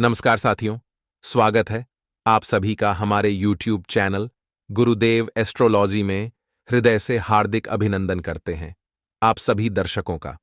नमस्कार साथियों, स्वागत है आप सभी का हमारे YouTube चैनल गुरुदेव एस्ट्रोलॉजी में। हृदय से हार्दिक अभिनंदन करते हैं आप सभी दर्शकों का।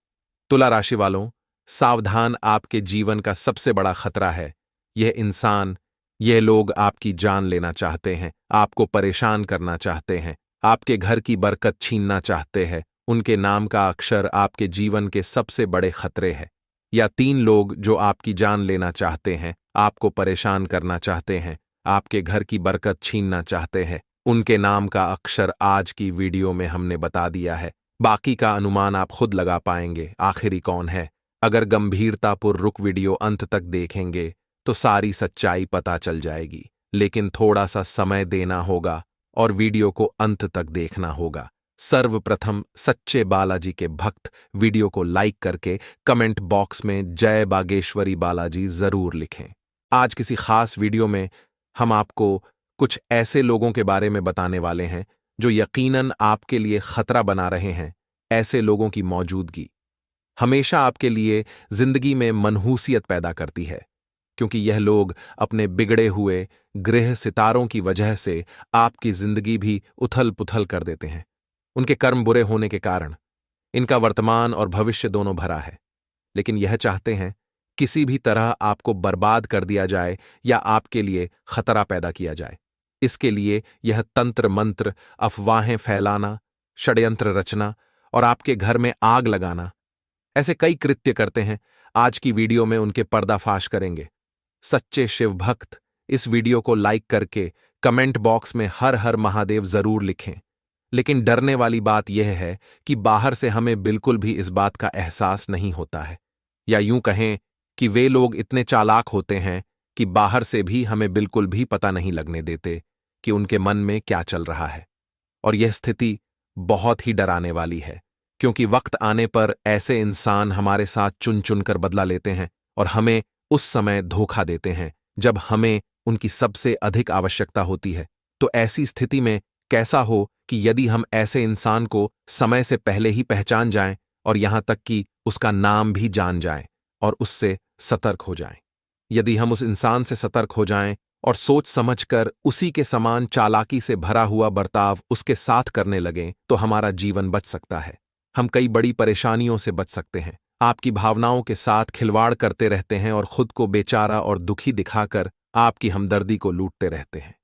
तुला राशि वालों, सावधान, आपके जीवन का सबसे बड़ा खतरा है यह इंसान। यह लोग आपकी जान लेना चाहते हैं, आपको परेशान करना चाहते हैं, आपके घर की बरकत छीनना चाहते हैं। उनके नाम का अक्षर आपके जीवन के सबसे बड़े खतरे है। या तीन लोग जो आपकी जान लेना चाहते हैं, आपको परेशान करना चाहते हैं, आपके घर की बरकत छीनना चाहते हैं, उनके नाम का अक्षर आज की वीडियो में हमने बता दिया है। बाकी का अनुमान आप खुद लगा पाएंगे आखिरी कौन है। अगर गंभीरतापूर्वक वीडियो अंत तक देखेंगे तो सारी सच्चाई पता चल जाएगी, लेकिन थोड़ा सा समय देना होगा और वीडियो को अंत तक देखना होगा। सर्वप्रथम सच्चे बालाजी के भक्त वीडियो को लाइक करके कमेंट बॉक्स में जय बागेश्वरी बालाजी जरूर लिखें। आज किसी खास वीडियो में हम आपको कुछ ऐसे लोगों के बारे में बताने वाले हैं जो यकीनन आपके लिए खतरा बना रहे हैं। ऐसे लोगों की मौजूदगी हमेशा आपके लिए जिंदगी में मनहूसियत पैदा करती है, क्योंकि यह लोग अपने बिगड़े हुए गृह सितारों की वजह से आपकी जिंदगी भी उथल पुथल कर देते हैं। उनके कर्म बुरे होने के कारण इनका वर्तमान और भविष्य दोनों भरा है, लेकिन यह चाहते हैं किसी भी तरह आपको बर्बाद कर दिया जाए या आपके लिए खतरा पैदा किया जाए। इसके लिए यह तंत्र मंत्र, अफवाहें फैलाना, षड्यंत्र रचना और आपके घर में आग लगाना, ऐसे कई कृत्य करते हैं। आज की वीडियो में उनके पर्दाफाश करेंगे। सच्चे शिव भक्त इस वीडियो को लाइक करके कमेंट बॉक्स में हर हर महादेव जरूर लिखें। लेकिन डरने वाली बात यह है कि बाहर से हमें बिल्कुल भी इस बात का एहसास नहीं होता है, या यूं कहें कि वे लोग इतने चालाक होते हैं कि बाहर से भी हमें बिल्कुल भी पता नहीं लगने देते कि उनके मन में क्या चल रहा है। और यह स्थिति बहुत ही डराने वाली है, क्योंकि वक्त आने पर ऐसे इंसान हमारे साथ चुन चुन कर बदला लेते हैं और हमें उस समय धोखा देते हैं जब हमें उनकी सबसे अधिक आवश्यकता होती है। तो ऐसी स्थिति में कैसा हो कि यदि हम ऐसे इंसान को समय से पहले ही पहचान जाएं और यहां तक कि उसका नाम भी जान जाएं और उससे सतर्क हो जाएं। यदि हम उस इंसान से सतर्क हो जाएं और सोच समझकर उसी के समान चालाकी से भरा हुआ बर्ताव उसके साथ करने लगें तो हमारा जीवन बच सकता है। हम कई बड़ी परेशानियों से बच सकते हैं। आपकी भावनाओं के साथ खिलवाड़ करते रहते हैं और खुद को बेचारा और दुखी दिखाकर आपकी हमदर्दी को लूटते रहते हैं।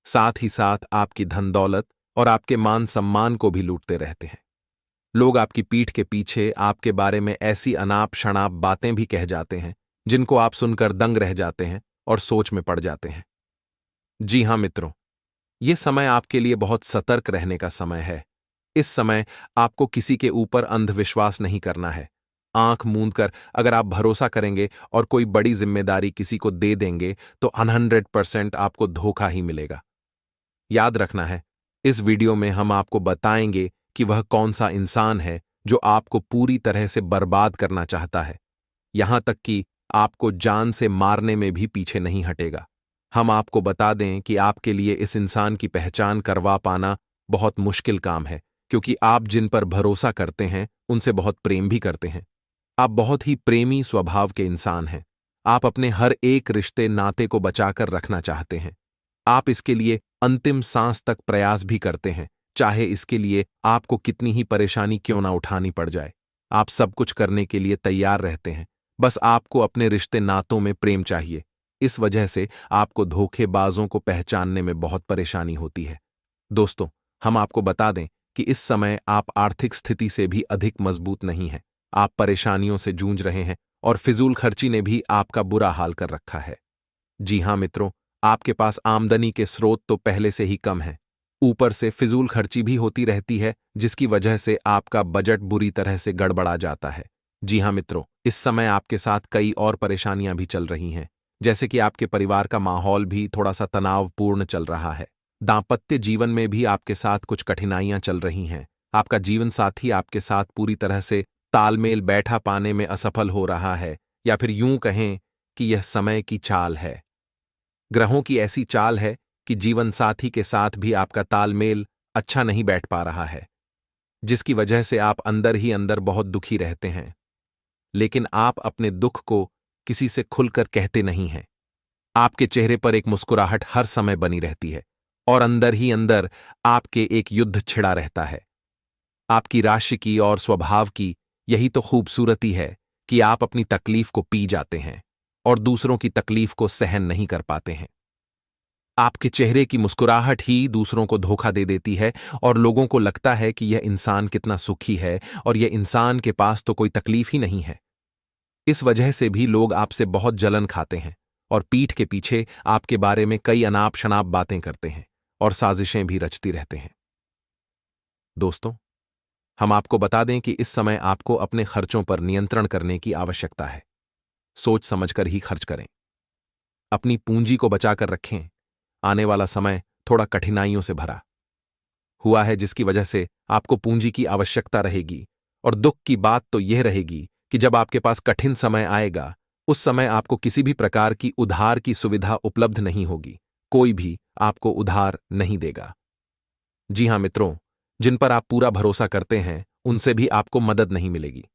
साथ ही साथ आपकी धन दौलत और आपके मान सम्मान को भी लूटते रहते हैं। लोग आपकी पीठ के पीछे आपके बारे में ऐसी अनाप शनाप बातें भी कह जाते हैं जिनको आप सुनकर दंग रह जाते हैं और सोच में पड़ जाते हैं। जी हां मित्रों, यह समय आपके लिए बहुत सतर्क रहने का समय है। इस समय आपको किसी के ऊपर अंधविश्वास नहीं करना है। आंख मूंद कर अगर आप भरोसा करेंगे और कोई बड़ी जिम्मेदारी किसी को दे देंगे तो 100% आपको धोखा ही मिलेगा। याद रखना है, इस वीडियो में हम आपको बताएंगे कि वह कौन सा इंसान है जो आपको पूरी तरह से बर्बाद करना चाहता है, यहां तक कि आपको जान से मारने में भी पीछे नहीं हटेगा। हम आपको बता दें कि आपके लिए इस इंसान की पहचान करवा पाना बहुत मुश्किल काम है, क्योंकि आप जिन पर भरोसा करते हैं उनसे बहुत प्रेम भी करते हैं। आप बहुत ही प्रेमी स्वभाव के इंसान हैं। आप अपने हर एक रिश्ते नाते को बचाकर रखना चाहते हैं। आप इसके लिए अंतिम सांस तक प्रयास भी करते हैं, चाहे इसके लिए आपको कितनी ही परेशानी क्यों ना उठानी पड़ जाए। आप सब कुछ करने के लिए तैयार रहते हैं, बस आपको अपने रिश्ते नातों में प्रेम चाहिए। इस वजह से आपको धोखेबाजों को पहचानने में बहुत परेशानी होती है। दोस्तों, हम आपको बता दें कि इस समय आप आर्थिक स्थिति से भी अधिक मजबूत नहीं हैं। आप परेशानियों से जूझ रहे हैं और फिजूल खर्ची ने भी आपका बुरा हाल कर रखा है। जी हां मित्रों, आपके पास आमदनी के स्रोत तो पहले से ही कम हैं, ऊपर से फिजूल खर्ची भी होती रहती है, जिसकी वजह से आपका बजट बुरी तरह से गड़बड़ा जाता है। जी हां मित्रों, इस समय आपके साथ कई और परेशानियां भी चल रही हैं, जैसे कि आपके परिवार का माहौल भी थोड़ा सा तनावपूर्ण चल रहा है। दांपत्य जीवन में भी आपके साथ कुछ कठिनाइयां चल रही हैं। आपका जीवन साथी आपके साथ पूरी तरह से तालमेल बैठा पाने में असफल हो रहा है, या फिर यूं कहें कि यह समय की चाल है। ग्रहों की ऐसी चाल है कि जीवन साथी के साथ भी आपका तालमेल अच्छा नहीं बैठ पा रहा है, जिसकी वजह से आप अंदर ही अंदर बहुत दुखी रहते हैं। लेकिन आप अपने दुख को किसी से खुलकर कहते नहीं हैं। आपके चेहरे पर एक मुस्कुराहट हर समय बनी रहती है और अंदर ही अंदर आपके एक युद्ध छिड़ा रहता है। आपकी राशि की और स्वभाव की यही तो खूबसूरती है कि आप अपनी तकलीफ को पी जाते हैं और दूसरों की तकलीफ को सहन नहीं कर पाते हैं। आपके चेहरे की मुस्कुराहट ही दूसरों को धोखा दे देती है और लोगों को लगता है कि यह इंसान कितना सुखी है और यह इंसान के पास तो कोई तकलीफ ही नहीं है। इस वजह से भी लोग आपसे बहुत जलन खाते हैं और पीठ के पीछे आपके बारे में कई अनाप शनाप बातें करते हैं और साजिशें भी रचती रहते हैं। दोस्तों, हम आपको बता दें कि इस समय आपको अपने खर्चों पर नियंत्रण करने की आवश्यकता है। सोच समझकर ही खर्च करें। अपनी पूंजी को बचाकर रखें। आने वाला समय थोड़ा कठिनाइयों से भरा हुआ है, जिसकी वजह से आपको पूंजी की आवश्यकता रहेगी। और दुख की बात तो यह रहेगी कि जब आपके पास कठिन समय आएगा, उस समय आपको किसी भी प्रकार की उधार की सुविधा उपलब्ध नहीं होगी। कोई भी आपको उधार नहीं देगा। जी हां मित्रों, जिन पर आप पूरा भरोसा करते हैं, उनसे भी आपको मदद नहीं मिलेगी।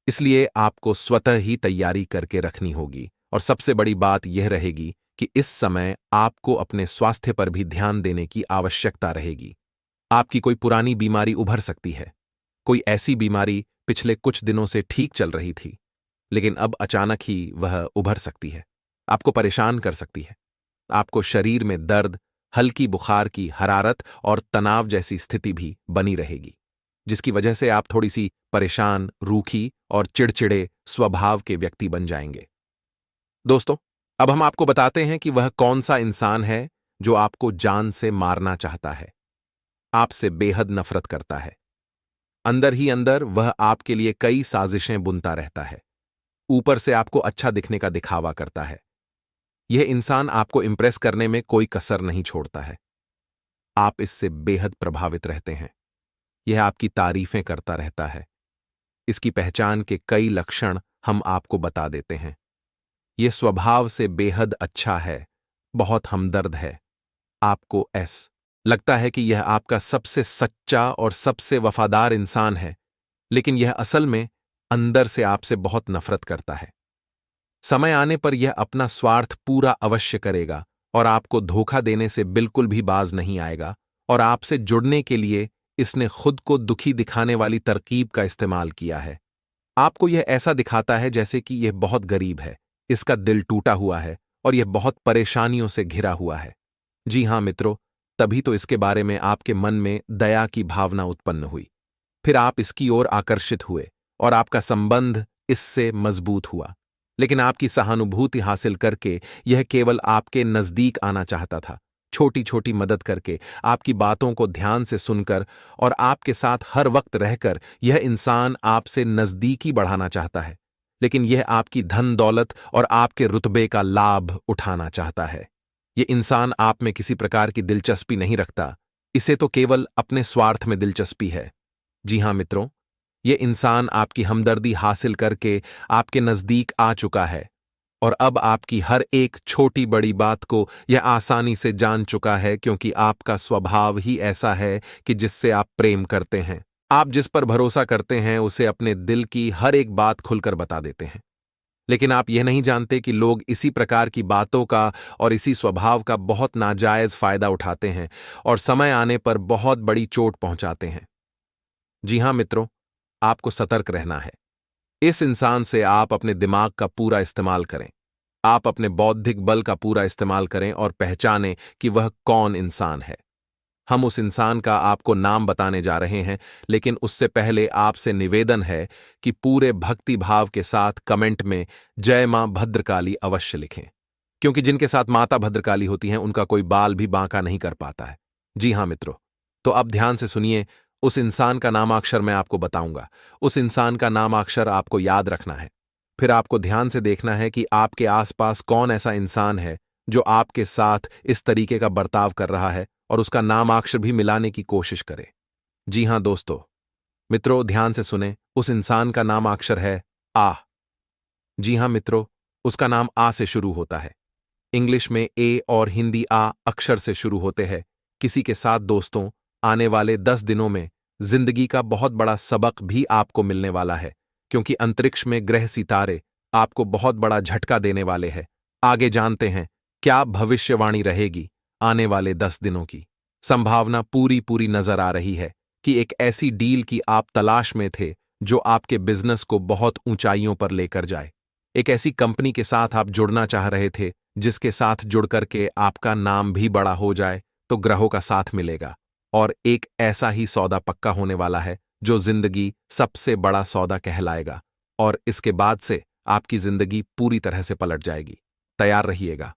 इसलिए आपको स्वतः ही तैयारी करके रखनी होगी। और सबसे बड़ी बात यह रहेगी कि इस समय आपको अपने स्वास्थ्य पर भी ध्यान देने की आवश्यकता रहेगी। आपकी कोई पुरानी बीमारी उभर सकती है। कोई ऐसी बीमारी पिछले कुछ दिनों से ठीक चल रही थी, लेकिन अब अचानक ही वह उभर सकती है, आपको परेशान कर सकती है। आपको शरीर में दर्द, हल्की बुखार की हरारत और तनाव जैसी स्थिति भी बनी रहेगी, जिसकी वजह से आप थोड़ी सी परेशान, रूखी और चिड़चिड़े स्वभाव के व्यक्ति बन जाएंगे। दोस्तों, अब हम आपको बताते हैं कि वह कौन सा इंसान है जो आपको जान से मारना चाहता है, आपसे बेहद नफरत करता है। अंदर ही अंदर वह आपके लिए कई साजिशें बुनता रहता है। ऊपर से आपको अच्छा दिखने का दिखावा करता है। यह इंसान आपको इंप्रेस करने में कोई कसर नहीं छोड़ता है। आप इससे बेहद प्रभावित रहते हैं। यह आपकी तारीफें करता रहता है। इसकी पहचान के कई लक्षण हम आपको बता देते हैं। यह स्वभाव से बेहद अच्छा है, बहुत हमदर्द है। आपको लगता है कि यह आपका सबसे सच्चा और सबसे वफादार इंसान है, लेकिन यह असल में अंदर से आपसे बहुत नफरत करता है। समय आने पर यह अपना स्वार्थ पूरा अवश्य करेगा और आपको धोखा देने से बिल्कुल भी बाज नहीं आएगा। और आपसे जुड़ने के लिए इसने खुद को दुखी दिखाने वाली तरकीब का इस्तेमाल किया है। आपको यह ऐसा दिखाता है जैसे कि यह बहुत गरीब है, इसका दिल टूटा हुआ है और यह बहुत परेशानियों से घिरा हुआ है। जी हां मित्रों, तभी तो इसके बारे में आपके मन में दया की भावना उत्पन्न हुई। फिर आप इसकी ओर आकर्षित हुए और आपका संबंध इससे मजबूत हुआ। लेकिन आपकी सहानुभूति हासिल करके यह केवल आपके नजदीक आना चाहता था, छोटी छोटी मदद करके, आपकी बातों को ध्यान से सुनकर और आपके साथ हर वक्त रहकर यह इंसान आपसे नजदीकी बढ़ाना चाहता है। लेकिन यह आपकी धन दौलत और आपके रुतबे का लाभ उठाना चाहता है। यह इंसान आप में किसी प्रकार की दिलचस्पी नहीं रखता, इसे तो केवल अपने स्वार्थ में दिलचस्पी है। जी हां मित्रों, यह इंसान आपकी हमदर्दी हासिल करके आपके नजदीक आ चुका है और अब आपकी हर एक छोटी बड़ी बात को यह आसानी से जान चुका है, क्योंकि आपका स्वभाव ही ऐसा है कि जिससे आप प्रेम करते हैं। आप जिस पर भरोसा करते हैं उसे अपने दिल की हर एक बात खुलकर बता देते हैं। लेकिन आप यह नहीं जानते कि लोग इसी प्रकार की बातों का और इसी स्वभाव का बहुत नाजायज फायदा उठाते हैं और समय आने पर बहुत बड़ी चोट पहुंचाते हैं। जी हां मित्रों, आपको सतर्क रहना है। इस इंसान से आप अपने दिमाग का पूरा इस्तेमाल करें। आप अपने बौद्धिक बल का पूरा इस्तेमाल करें और पहचानें कि वह कौन इंसान है। हम उस इंसान का आपको नाम बताने जा रहे हैं, लेकिन उससे पहले आपसे निवेदन है कि पूरे भक्ति भाव के साथ कमेंट में जय मां भद्रकाली अवश्य लिखें, क्योंकि जिनके साथ माता भद्रकाली होती हैं उनका कोई बाल भी बांका नहीं कर पाता है। जी हां मित्रों, तो अब ध्यान से सुनिए। उस इंसान का नामाक्षर मैं आपको बताऊंगा। उस इंसान का नामाक्षर आपको याद रखना है। फिर आपको ध्यान से देखना है कि आपके आसपास कौन ऐसा इंसान है जो आपके साथ इस तरीके का बर्ताव कर रहा है, और उसका नामाक्षर भी मिलाने की कोशिश करें। जी हां दोस्तों, मित्रों ध्यान से सुने। उस इंसान का नामाक्षर है आ। जी हां मित्रों, उसका नाम आ से शुरू होता है। इंग्लिश में ए और हिंदी आ अक्षर से शुरू होते हैं। किसी के साथ दोस्तों, आने वाले 10 दिनों में जिंदगी का बहुत बड़ा सबक भी आपको मिलने वाला है, क्योंकि अंतरिक्ष में ग्रह सितारे आपको बहुत बड़ा झटका देने वाले हैं। आगे जानते हैं क्या भविष्यवाणी रहेगी आने वाले 10 दिनों की। संभावना पूरी पूरी नजर आ रही है कि एक ऐसी डील की आप तलाश में थे जो आपके बिजनेस को बहुत ऊंचाइयों पर लेकर जाए। एक ऐसी कंपनी के साथ आप जुड़ना चाह रहे थे जिसके साथ जुड़कर के आपका नाम भी बड़ा हो जाए तो ग्रहों का साथ मिलेगा और एक ऐसा ही सौदा पक्का होने वाला है जो जिंदगी सबसे बड़ा सौदा कहलाएगा और इसके बाद से आपकी जिंदगी पूरी तरह से पलट जाएगी। तैयार रहिएगा।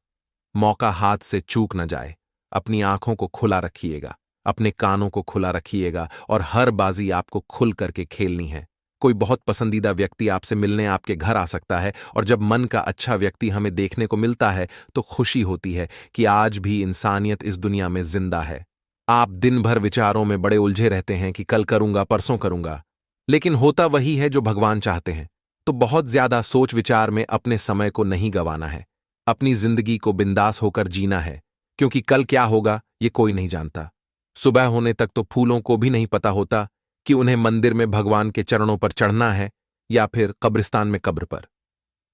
मौका हाथ से चूक न जाए। अपनी आंखों को खुला रखिएगा, अपने कानों को खुला रखिएगा और हर बाजी आपको खुल करके खेलनी है। कोई बहुत पसंदीदा व्यक्ति आपसे मिलने आपके घर आ सकता है और जब मन का अच्छा व्यक्ति हमें देखने को मिलता है तो खुशी होती है कि आज भी इंसानियत इस दुनिया में जिंदा है। आप दिन भर विचारों में बड़े उलझे रहते हैं कि कल करूंगा, परसों करूंगा, लेकिन होता वही है जो भगवान चाहते हैं। तो बहुत ज्यादा सोच विचार में अपने समय को नहीं गंवाना है। अपनी जिंदगी को बिंदास होकर जीना है, क्योंकि कल क्या होगा ये कोई नहीं जानता। सुबह होने तक तो फूलों को भी नहीं पता होता कि उन्हें मंदिर में भगवान के चरणों पर चढ़ना है या फिर कब्रिस्तान में कब्र पर।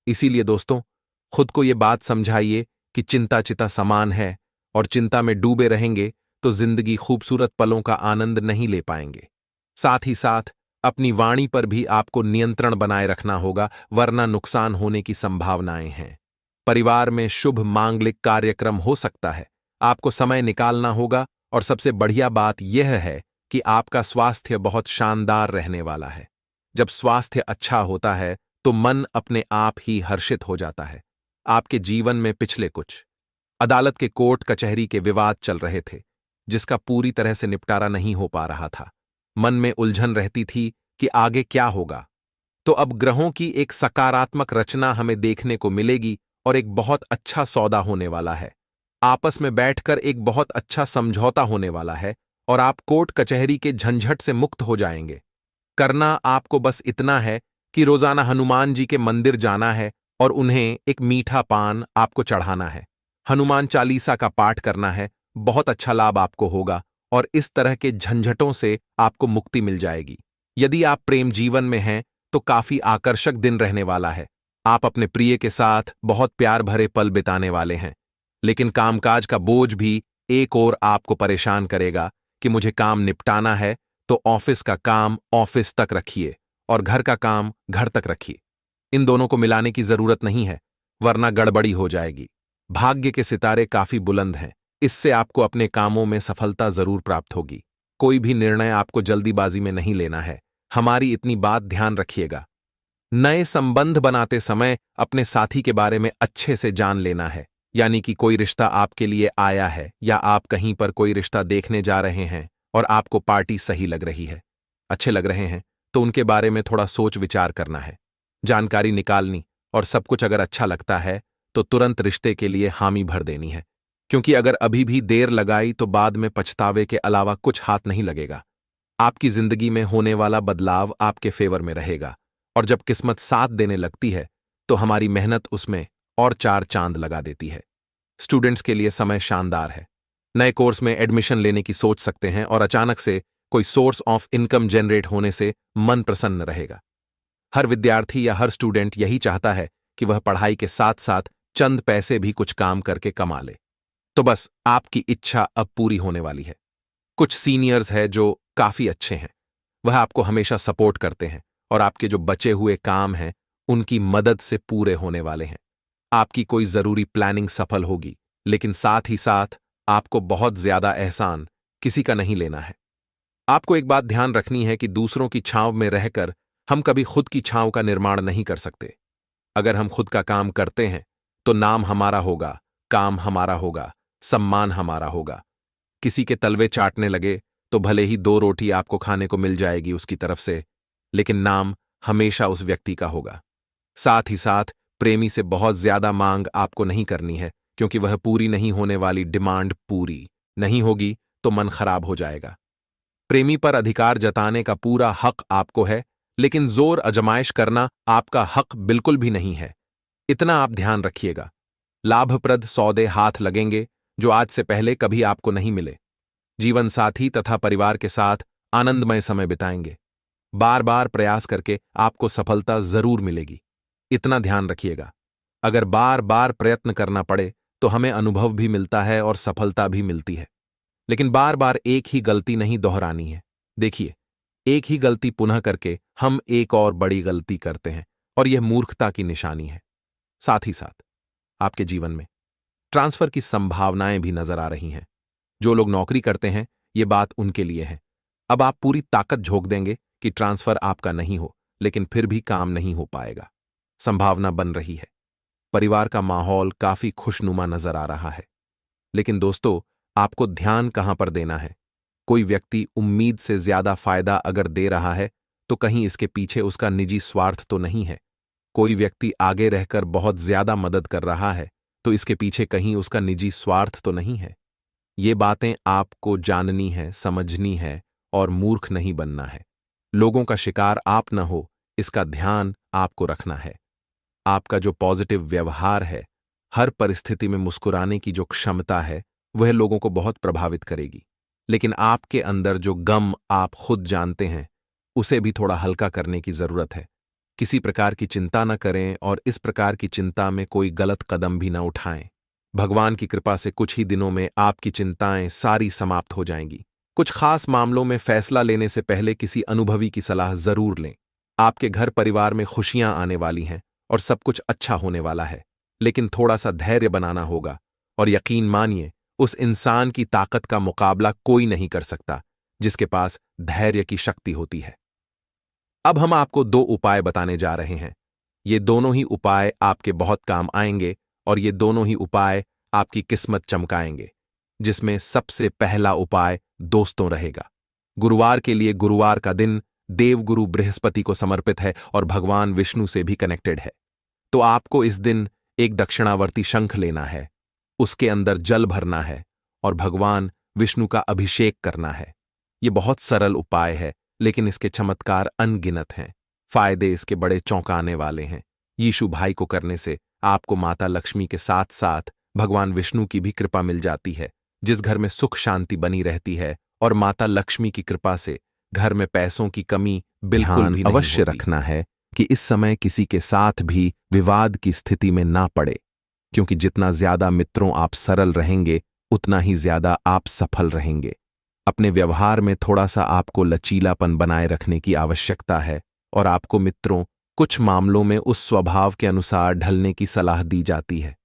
इसीलिए दोस्तों, खुद को ये बात समझाइए कि चिंता चिता समान है और चिंता में डूबे रहेंगे तो जिंदगी खूबसूरत पलों का आनंद नहीं ले पाएंगे। साथ ही साथ अपनी वाणी पर भी आपको नियंत्रण बनाए रखना होगा, वरना नुकसान होने की संभावनाएं हैं। परिवार में शुभ मांगलिक कार्यक्रम हो सकता है, आपको समय निकालना होगा और सबसे बढ़िया बात यह है कि आपका स्वास्थ्य बहुत शानदार रहने वाला है। जब स्वास्थ्य अच्छा होता है तो मन अपने आप ही हर्षित हो जाता है। आपके जीवन में पिछले कुछ अदालत के कोर्ट कचहरी के विवाद चल रहे थे जिसका पूरी तरह से निपटारा नहीं हो पा रहा था। मन में उलझन रहती थी कि आगे क्या होगा। तो अब ग्रहों की एक सकारात्मक रचना हमें देखने को मिलेगी और एक बहुत अच्छा सौदा होने वाला है। आपस में बैठकर एक बहुत अच्छा समझौता होने वाला है और आप कोर्ट कचहरी के झंझट से मुक्त हो जाएंगे। करना आपको बस इतना है कि रोजाना हनुमान जी के मंदिर जाना है और उन्हें एक मीठा पान आपको चढ़ाना है। हनुमान चालीसा का पाठ करना है, बहुत अच्छा लाभ आपको होगा और इस तरह के झंझटों से आपको मुक्ति मिल जाएगी। यदि आप प्रेम जीवन में हैं तो काफी आकर्षक दिन रहने वाला है। आप अपने प्रिय के साथ बहुत प्यार भरे पल बिताने वाले हैं, लेकिन कामकाज का बोझ भी एक और आपको परेशान करेगा कि मुझे काम निपटाना है, तो ऑफिस का काम ऑफिस तक रखिए और घर का काम घर तक रखिए। इन दोनों को मिलाने की जरूरत नहीं है, वरना गड़बड़ी हो जाएगी। भाग्य के सितारे काफी बुलंद हैं, इससे आपको अपने कामों में सफलता जरूर प्राप्त होगी। कोई भी निर्णय आपको जल्दीबाजी में नहीं लेना है, हमारी इतनी बात ध्यान रखिएगा। नए संबंध बनाते समय अपने साथी के बारे में अच्छे से जान लेना है, यानी कि कोई रिश्ता आपके लिए आया है या आप कहीं पर कोई रिश्ता देखने जा रहे हैं और आपको पार्टी सही लग रही है, अच्छे लग रहे हैं, तो उनके बारे में थोड़ा सोच विचार करना है, जानकारी निकालनी, और सब कुछ अगर अच्छा लगता है तो तुरंत रिश्ते के लिए हामी भर देनी है, क्योंकि अगर अभी भी देर लगाई तो बाद में पछतावे के अलावा कुछ हाथ नहीं लगेगा। आपकी जिंदगी में होने वाला बदलाव आपके फेवर में रहेगा और जब किस्मत साथ देने लगती है तो हमारी मेहनत उसमें और 4 चांद लगा देती है। स्टूडेंट्स के लिए समय शानदार है। नए कोर्स में एडमिशन लेने की सोच सकते हैं और अचानक से कोई सोर्स ऑफ इनकम जनरेट होने से मन प्रसन्न रहेगा। हर विद्यार्थी या हर स्टूडेंट यही चाहता है कि वह पढ़ाई के साथ साथ चंद पैसे भी कुछ काम करके कमा ले। तो बस आपकी इच्छा अब पूरी होने वाली है। कुछ सीनियर्स हैं जो काफी अच्छे हैं, वह आपको हमेशा सपोर्ट करते हैं और आपके जो बचे हुए काम हैं उनकी मदद से पूरे होने वाले हैं। आपकी कोई जरूरी प्लानिंग सफल होगी, लेकिन साथ ही साथ आपको बहुत ज्यादा एहसान किसी का नहीं लेना है। आपको एक बात ध्यान रखनी है कि दूसरों की छांव में रहकर हम कभी खुद की छांव का निर्माण नहीं कर सकते। अगर हम खुद का काम करते हैं तो नाम हमारा होगा, काम हमारा होगा, सम्मान हमारा होगा। किसी के तलवे चाटने लगे तो भले ही 2 रोटी आपको खाने को मिल जाएगी उसकी तरफ से, लेकिन नाम हमेशा उस व्यक्ति का होगा। साथ ही साथ प्रेमी से बहुत ज्यादा मांग आपको नहीं करनी है, क्योंकि वह पूरी नहीं होने वाली डिमांड पूरी नहीं होगी तो मन खराब हो जाएगा। प्रेमी पर अधिकार जताने का पूरा हक आपको है, लेकिन जोर अजमाइश करना आपका हक बिल्कुल भी नहीं है। इतना आप ध्यान रखिएगा। लाभप्रद सौदे हाथ लगेंगे जो आज से पहले कभी आपको नहीं मिले। जीवन साथी तथा परिवार के साथ आनंदमय समय बिताएंगे। बार बार प्रयास करके आपको सफलता जरूर मिलेगी। इतना ध्यान रखिएगा, अगर बार बार प्रयत्न करना पड़े तो हमें अनुभव भी मिलता है और सफलता भी मिलती है, लेकिन बार बार एक ही गलती नहीं दोहरानी है। देखिए, एक ही गलती पुनः करके हम एक और बड़ी गलती करते हैं और यह मूर्खता की निशानी है। साथ ही साथ आपके जीवन में ट्रांसफर की संभावनाएं भी नजर आ रही हैं। जो लोग नौकरी करते हैं, ये बात उनके लिए है। अब आप पूरी ताकत झोंक देंगे कि ट्रांसफर आपका नहीं हो, लेकिन फिर भी काम नहीं हो पाएगा। संभावना बन रही है। परिवार का माहौल काफी खुशनुमा नजर आ रहा है। लेकिन दोस्तों, आपको ध्यान कहां पर देना है? कोई व्यक्ति उम्मीद से ज्यादा फायदा अगर दे रहा है तो कहीं इसके पीछे उसका निजी स्वार्थ तो नहीं है। कोई व्यक्ति आगे रहकर बहुत ज्यादा मदद कर रहा है तो इसके पीछे कहीं उसका निजी स्वार्थ तो नहीं है। ये बातें आपको जाननी है, समझनी है और मूर्ख नहीं बनना है। लोगों का शिकार आप न हो, इसका ध्यान आपको रखना है। आपका जो पॉजिटिव व्यवहार है, हर परिस्थिति में मुस्कुराने की जो क्षमता है, वह लोगों को बहुत प्रभावित करेगी। लेकिन आपके अंदर जो गम आप खुद जानते हैं, उसे भी थोड़ा हल्का करने की जरूरत है। किसी प्रकार की चिंता न करें और इस प्रकार की चिंता में कोई गलत कदम भी न उठाएं। भगवान की कृपा से कुछ ही दिनों में आपकी चिंताएं सारी समाप्त हो जाएंगी। कुछ खास मामलों में फैसला लेने से पहले किसी अनुभवी की सलाह जरूर लें। आपके घर परिवार में खुशियां आने वाली हैं और सब कुछ अच्छा होने वाला है, लेकिन थोड़ा सा धैर्य बनाना होगा और यकीन मानिए, उस इंसान की ताकत का मुकाबला कोई नहीं कर सकता जिसके पास धैर्य की शक्ति होती है। अब हम आपको 2 उपाय बताने जा रहे हैं। ये दोनों ही उपाय आपके बहुत काम आएंगे और ये दोनों ही उपाय आपकी किस्मत चमकाएंगे। जिसमें सबसे पहला उपाय दोस्तों रहेगा। गुरुवार के लिए गुरुवार का दिन देवगुरु बृहस्पति को समर्पित है और भगवान विष्णु से भी कनेक्टेड है। तो आपको इस दिन एक दक्षिणावर्ती शंख लेना है, उसके अंदर जल भरना है और भगवान विष्णु का अभिषेक करना है। ये बहुत सरल उपाय है, लेकिन इसके चमत्कार अनगिनत हैं। फायदे इसके बड़े चौंकाने वाले हैं। यीशु भाई को करने से आपको माता लक्ष्मी के साथ साथ भगवान विष्णु की भी कृपा मिल जाती है। जिस घर में सुख शांति बनी रहती है और माता लक्ष्मी की कृपा से घर में पैसों की कमी बिल्कुल भी नहीं अवश्य रखना है कि इस समय किसी के साथ भी विवाद की स्थिति में ना पड़े, क्योंकि जितना ज्यादा मित्रों आप सरल रहेंगे, उतना ही ज्यादा आप सफल रहेंगे। अपने व्यवहार में थोड़ा सा आपको लचीलापन बनाए रखने की आवश्यकता है और आपको मित्रों कुछ मामलों में उस स्वभाव के अनुसार ढलने की सलाह दी जाती है।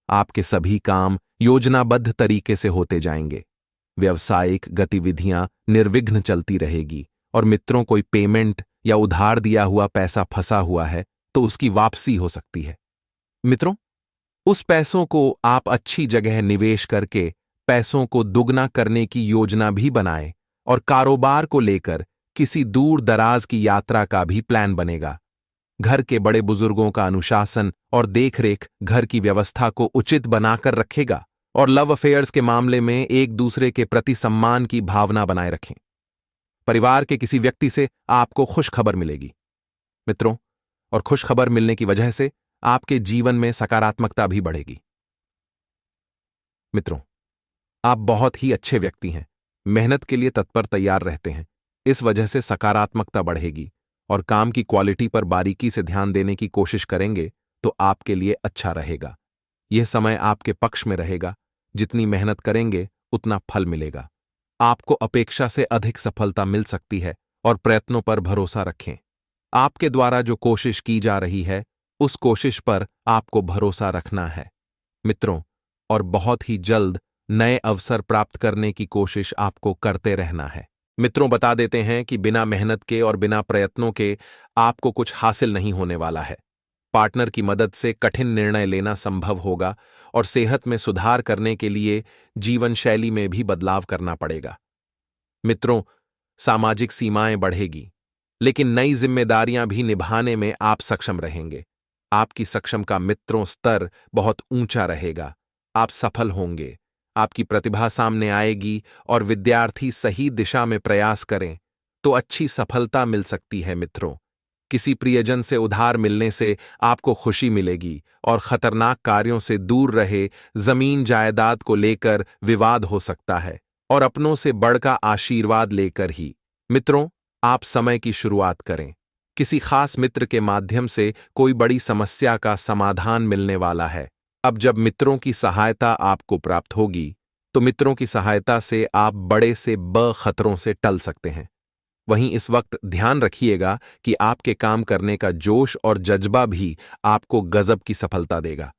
आपके सभी काम योजनाबद्ध तरीके से होते जाएंगे। व्यावसायिक गतिविधियां निर्विघ्न चलती रहेगी और मित्रों कोई पेमेंट या उधार दिया हुआ पैसा फंसा हुआ है तो उसकी वापसी हो सकती है। मित्रों, उस पैसों को आप अच्छी जगह निवेश करके पैसों को दुगना करने की योजना भी बनाएं और कारोबार को लेकर किसी दूर दराज की यात्रा का भी प्लान बनेगा। घर के बड़े बुजुर्गों का अनुशासन और देखरेख घर की व्यवस्था को उचित बनाकर रखेगा और लव अफेयर्स के मामले में एक दूसरे के प्रति सम्मान की भावना बनाए रखें। परिवार के किसी व्यक्ति से आपको खुश खबर मिलेगी मित्रों, और खुश खबर मिलने की वजह से आपके जीवन में सकारात्मकता भी बढ़ेगी। मित्रों, आप बहुत ही अच्छे व्यक्ति हैं, मेहनत के लिए तत्पर तैयार रहते हैं। इस वजह से सकारात्मकता बढ़ेगी और काम की क्वालिटी पर बारीकी से ध्यान देने की कोशिश करेंगे तो आपके लिए अच्छा रहेगा। यह समय आपके पक्ष में रहेगा। जितनी मेहनत करेंगे उतना फल मिलेगा। आपको अपेक्षा से अधिक सफलता मिल सकती है और प्रयत्नों पर भरोसा रखें। आपके द्वारा जो कोशिश की जा रही है, उस कोशिश पर आपको भरोसा रखना है मित्रों, और बहुत ही जल्द नए अवसर प्राप्त करने की कोशिश आपको करते रहना है। मित्रों, बता देते हैं कि बिना मेहनत के और बिना प्रयत्नों के आपको कुछ हासिल नहीं होने वाला है। पार्टनर की मदद से कठिन निर्णय लेना संभव होगा और सेहत में सुधार करने के लिए जीवन शैली में भी बदलाव करना पड़ेगा। मित्रों, सामाजिक सीमाएं बढ़ेगी, लेकिन नई जिम्मेदारियां भी निभाने में आप सक्षम रहेंगे। आपकी सक्षम का मित्रों स्तर बहुत ऊंचा रहेगा। आप सफल होंगे, आपकी प्रतिभा सामने आएगी और विद्यार्थी सही दिशा में प्रयास करें तो अच्छी सफलता मिल सकती है। मित्रों, किसी प्रियजन से उधार मिलने से आपको खुशी मिलेगी और खतरनाक कार्यों से दूर रहे। जमीन जायदाद को लेकर विवाद हो सकता है और अपनों से बढ़कर आशीर्वाद लेकर ही। मित्रों, आप समय की शुरुआत करें। किसी खास मित्र के माध्यम से कोई बड़ी समस्या का समाधान मिलने वाला है। अब जब मित्रों की सहायता आपको प्राप्त होगी, तो मित्रों की सहायता से आप बड़े से ब खतरों से टल सकते हैं। वहीं इस वक्त ध्यान रखिएगा कि आपके काम करने का जोश और जज्बा भी आपको गजब की सफलता देगा।